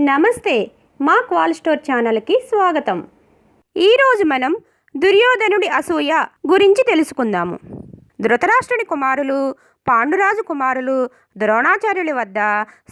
నమస్తే మా క్వాల్ స్టోర్ ఛానల్కి స్వాగతం. ఈరోజు మనం దుర్యోధనుడి అసూయ గురించి తెలుసుకుందాము. ధృతరాష్ట్రుని కుమారులు పాండురాజు కుమారులు ద్రోణాచార్యుల వద్ద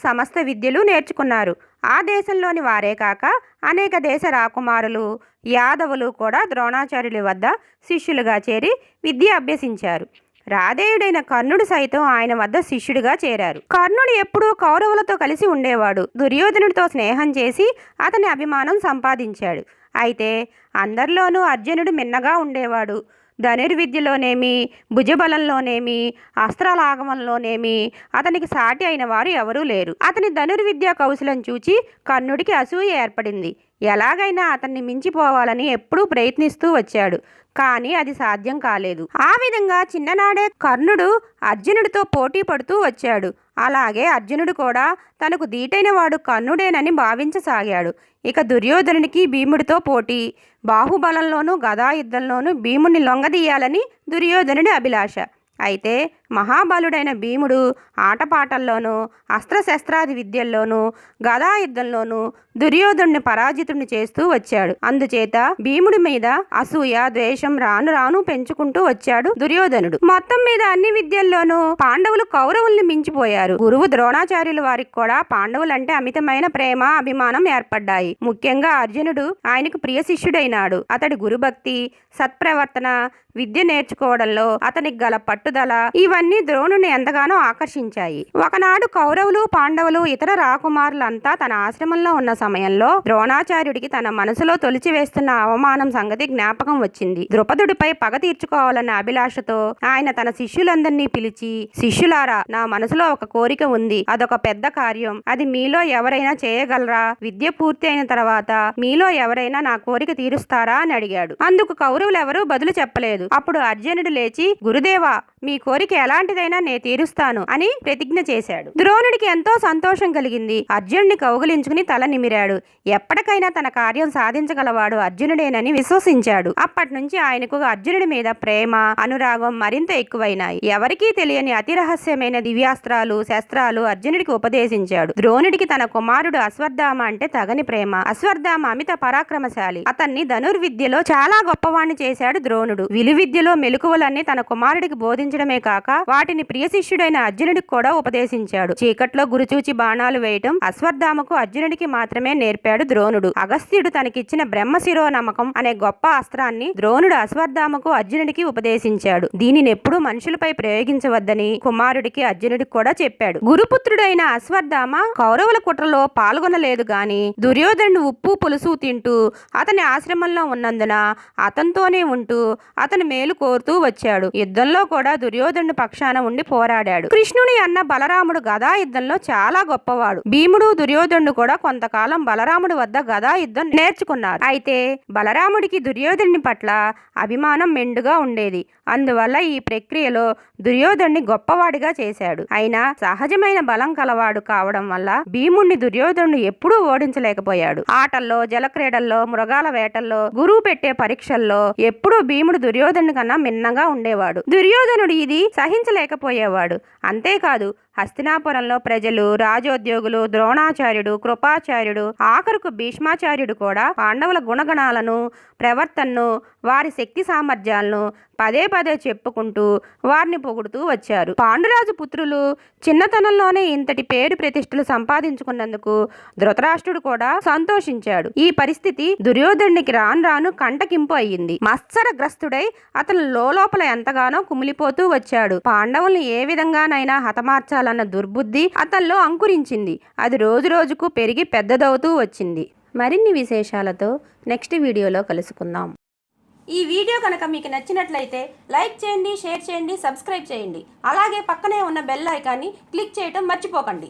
సమస్త విద్యలు నేర్చుకున్నారు. ఆ దేశంలోని వారే కాక అనేక దేశ రాకుమారులు యాదవులు కూడా ద్రోణాచార్యుల వద్ద శిష్యులుగా చేరి విద్య అభ్యసించారు. రాధేయుడైన కర్ణుడు సైతం ఆయన వద్ద శిష్యుడిగా చేరారు. కర్ణుడు ఎప్పుడూ కౌరవులతో కలిసి ఉండేవాడు. దుర్యోధనుడితో స్నేహం చేసి అతని అభిమానం సంపాదించాడు. అయితే అందరిలోనూ అర్జునుడు మిన్నగా ఉండేవాడు. ధనుర్విద్యలోనేమి భుజబలంలోనేమి అస్త్రలాగమంలోనేమి అతనికి సాటి అయిన వారు ఎవరూ లేరు. అతని ధనుర్విద్యా కౌశలం చూచి కర్ణుడికి అసూయ ఏర్పడింది. ఎలాగైనా అతన్ని మించిపోవాలని ఎప్పుడూ ప్రయత్నిస్తూ వచ్చాడు. కానీ అది సాధ్యం కాలేదు. ఆ విధంగా చిన్ననాడే కర్ణుడు అర్జునుడితో పోటీ పడుతూ వచ్చాడు. అలాగే అర్జునుడు కూడా తనకు దీటైన వాడు కర్ణుడేనని భావించసాగాడు. ఇక దుర్యోధనునికి భీముడితో పోటీ. బాహుబలంలోనూ గదాయుద్ధంలోనూ భీముడిని లొంగదీయాలని దుర్యోధనుడి అభిలాష. అయితే మహాబలుడైన భీముడు ఆటపాటల్లోనూ అస్త్రశస్త్రాది విద్యల్లోనూ గదాయుద్ధంలోనూ దుర్యోధనుని పరాజితుడిని చేస్తూ వచ్చాడు. అందుచేత భీముడి మీద అసూయ ద్వేషం రాను రాను పెంచుకుంటూ వచ్చాడు దుర్యోధనుడు. మొత్తం మీద అన్ని విద్యల్లోనూ పాండవులు కౌరవుల్ని మించిపోయారు. గురువు ద్రోణాచార్యుల వారికి కూడా పాండవులంటే అమితమైన ప్రేమ అభిమానం ఏర్పడ్డాయి. ముఖ్యంగా అర్జునుడు ఆయనకు ప్రియ శిష్యుడైనాడు. అతడి గురుభక్తి సత్ప్రవర్తన విద్య నేర్చుకోవడంలో అతనికి గల పట్టుదల ఇవన్నీ ద్రోణుని ఎంతగానో ఆకర్షించాయి. ఒకనాడు కౌరవులు పాండవులు ఇతర రాకుమారులంతా తన ఆశ్రమంలో ఉన్న సమయంలో ద్రోణాచార్యుడికి తన మనసులో తొలిచివేస్తున్న అవమానం సంగతి జ్ఞాపకం వచ్చింది. ద్రుపదుడిపై పగ తీర్చుకోవాలన్న అభిలాషతో ఆయన తన శిష్యులందరినీ పిలిచి, శిష్యులారా, నా మనసులో ఒక కోరిక ఉంది. అదొక పెద్ద కార్యం. అది మీలో ఎవరైనా చేయగలరా? విద్య పూర్తి అయిన తర్వాత మీలో ఎవరైనా నా కోరిక తీరుస్తారా అని అడిగాడు. అందుకు కౌరవులు ఎవరూ బదులు చెప్పలేదు. అప్పుడు అర్జునుడు లేచి, గురుదేవా, మీ కోరిక ఎలాంటిదైనా నే తీరుస్తాను అని ప్రతిజ్ఞ చేశాడు. ద్రోణుడికి ఎంతో సంతోషం కలిగింది. అర్జునుడిని కౌగిలించుకుని తల నిమిరాడు. ఎప్పటికైనా తన కార్యం సాధించగలవాడు అర్జునుడేనని విశ్వసించాడు. అప్పటి నుంచి ఆయనకు అర్జునుడి మీద ప్రేమ అనురాగం మరింత ఎక్కువైనాయి. ఎవరికీ తెలియని అతి రహస్యమైన దివ్యాస్త్రాలు శస్త్రాలు అర్జునుడికి ఉపదేశించాడు. ద్రోణుడికి తన కుమారుడు అశ్వత్థామ అంటే తగని ప్రేమ. అశ్వత్థామ అమిత పరాక్రమశాలి. అతన్ని ధనుర్విద్యలో చాలా గొప్పవాణ్ణి చేశాడు ద్రోణుడు. విలువిద్యలో మెలకువలన్నీ తన కుమారుడికి బోధించడమే కాక వాటిని ప్రియ శిష్యుడైన అర్జునుడికి కూడా ఉపదేశించాడు. చీకట్లో గురిచూచి బాణాలు వేయటం అశ్వత్థామకు అర్జునుడికి మాత్రమే నేర్పాడు ద్రోణుడు. అగస్త్యుడు తనకిచ్చిన బ్రహ్మశిరో నమ్మకం అనే గొప్ప అస్త్రాన్ని ద్రోణుడు అశ్వత్థామకు అర్జునుడికి ఉపదేశించాడు. దీనిని ఎప్పుడూ మనుషులపై ప్రయోగించవద్దని కుమారుడికి అర్జునుడికి కూడా చెప్పాడు. గురుపుత్రుడైన అశ్వత్థామ కౌరవుల కుట్రలో పాల్గొనలేదు గాని దుర్యోధనుడు ఉప్పు పులుసు తింటూ అతని ఆశ్రమంలో ఉన్నందున అతనితోనే ఉంటూ అతని మేలు కోరుతూ వచ్చాడు. యుద్ధంలో కూడా దుర్యోధనుడి పక్షాన ఉండి పోరాడాడు. కృష్ణుని అన్న బలరాముడు గదా యుద్ధంలో చాలా గొప్పవాడు. భీముడు దుర్యోధనుడు కూడా కొంతకాలం బలరాముడి వద్ద గదా యుద్ధం నేర్చుకున్నారు. అయితే బలరాముడికి దుర్యోధనుని పట్ల అభిమానం మెండుగా ఉండేది. అందువల్ల ఈ ప్రక్రియలో దుర్యోధనుని గొప్పవాడిగా చేశాడు. అయినా సహజమైన బలం కలవాడు కావడం వల్ల భీముణ్ణి దుర్యోధనుడు ఎప్పుడూ ఓడించలేకపోయాడు. ఆటల్లో జలక్రీడల్లో మృగాల వేటల్లో గురువు పెట్టే పరీక్షల్లో ఎప్పుడూ భీముడు దుర్యోధనుడి కన్నా మిన్నగా ఉండేవాడు. దుర్యోధనుడు ఇది సహించలేకపోయేవాడు. అంతేకాదు హస్తినాపురంలో ప్రజలు రాజోద్యోగులు ద్రోణాచార్యుడు కృపాచార్యుడు ఆఖరుకు భీష్మాచార్యుడు కూడా పాండవుల గుణగణాలను ప్రవర్తనను వారి శక్తి సామర్థ్యాలను పదే పదే చెప్పుకుంటూ వారిని పొగుడుతూ వచ్చారు. పాండురాజు పుత్రులు చిన్నతనంలోనే ఇంతటి పేరు ప్రతిష్టలు సంపాదించుకున్నందుకు ధృతరాష్ట్రుడు కూడా సంతోషించాడు. ఈ పరిస్థితి దుర్యోధనునికి రాను రాను కంటకింపు అయ్యింది. మత్సరగ్రస్తుడై అతను లోపల ఎంతగానో కుమిలిపోతూ వచ్చాడు. పాండవుల్ని ఏ విధంగానైనా హతమార్చాలన్న దుర్బుద్ధి అతనిలో అంకురించింది. అది రోజు రోజుకు పెరిగి పెద్దదవుతూ వచ్చింది. మరిన్ని విశేషాలతో నెక్స్ట్ వీడియోలో కలుసుకుందాం. ఈ వీడియో కనుక మీకు నచ్చినట్లయితే లైక్ చేయండి, షేర్ చేయండి, సబ్స్క్రైబ్ చేయండి. అలాగే పక్కనే ఉన్న బెల్ ఐకాన్ని క్లిక్ చేయటం మర్చిపోకండి.